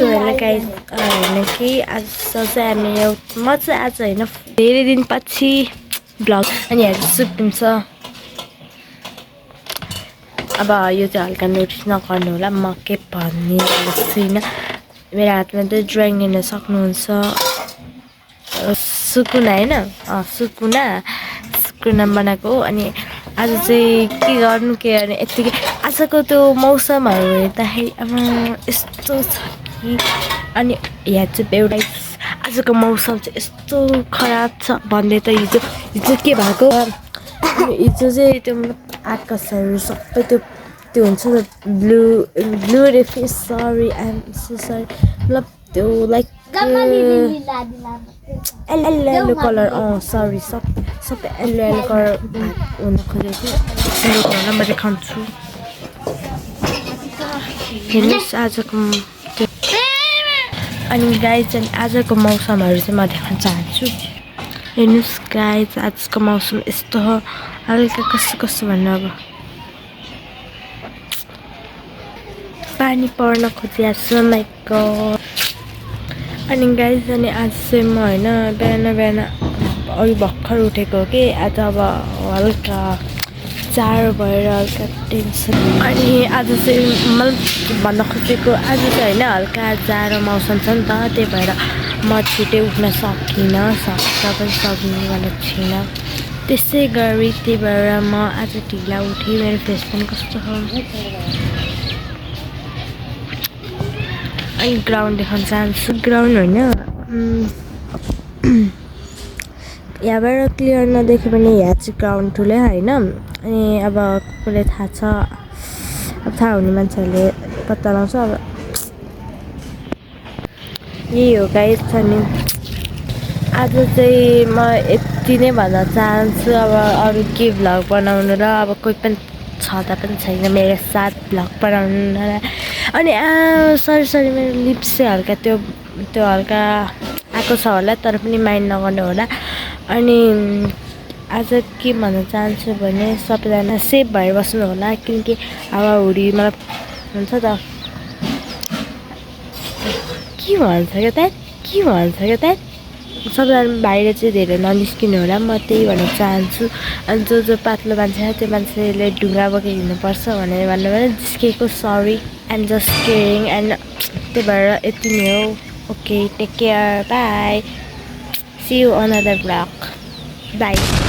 So हेर्न guys होइन कि आज चाहिँ हामी म चाहिँ आज होइन धेरै दिनपछि ब्लग अनि हेर्नु सुटिन्छ। अब यो चाहिँ हल्का नोटिस नगर्नु होला, म के भन्ने छुइनँ। मेरो हातमा चाहिँ ड्रइङ हेर्न सक्नुहुन्छ, सुकुना होइन सुकुना बनाएको हो। अनि आज चाहिँ के गर्नु के गर्ने यत्तिकै आजको त्यो मौसमहरू हेर्दाखेरि अब यस्तो छ कि अनि यहाँ चाहिँ एउटा आजको मौसम चाहिँ यस्तो खराब छ भन्दै त हिजो के भएको हिजो चाहिँ त्यो आकाशहरू सबै त्यो हुन्छ नि ब्लू रेफिस सरी आइएम सो सरी मतलब त्यो लाइक येल्लो कलर सरी सबै येल्लो कलर हुन खोजेको थियो। म देखाउँछु हेर्नुहोस् आजको अनि गाइज चाहिँ आजको मौसमहरू चाहिँ म देखाउन चाहन्छु। हेर्नुहोस् गाइज आजको मौसम यस्तो हो, हल्का कस्तो भन्नु अब पानी पर्न खोजिरहेको छ माइ गड। अनि गाइज अनि आज चाहिँ म होइन बिहान अघि भर्खर उठेको हो कि आज अब हल्का जाडो भएर हल्का टेन्सन। अनि आज चाहिँ मैले भन्न खोजेको आज चाहिँ होइन हल्का जाडो मौसम छ नि त, त्यही भएर म छिटै उठ्न सकिनँ, सक्ने भनेको छुइनँ। त्यसै गरी त्यही भएर म आज ढिला उठेँ। मेरो फेस पनि कस्तो छ अनि ग्राउन्ड देखाउन चाहन्छु। ग्राउन्ड होइन यहाँबाट क्लियर नदेख्यो भने यहाँ चाहिँ ग्राउन्ड ठुलै होइन। अनि अब कसले थाहा छ, अब थाहा हुने मान्छेहरूले पत्ता लगाउँछ। अब यही हो गाइस छ नि आज चाहिँ म यति नै भन्न चाहन्छु। अब अरू के भ्लग बनाउनु र अब कोही पनि छँदा पनि छैन मेरो साथ भ्लग बनाउनु। अनि सरी मेरो लिप्स चाहिँ हल्का त्यो हल्का आएको छ होला, तर पनि माइन्ड नगर्नु होला। अनि आज के भन्न चाहन्छु भने सबैजना सेफ भएर बस्नु होला, किनकि हावाहुरी मतलब हुन्छ त के भन्छ क्या त सबैजना बाहिर चाहिँ धेरै ननिस्किनु होला, म त्यही भन्न चाहन्छु। अनि जो पातलो मान्छे छ त्यो मान्छेले ढुङ्गा बोकेर हिँड्नुपर्छ भनेर भन्नुभयो, जिस्केको sorry I'm just caring. And त्यही भएर यति नै हो। Okay take care bye, see you another blog by.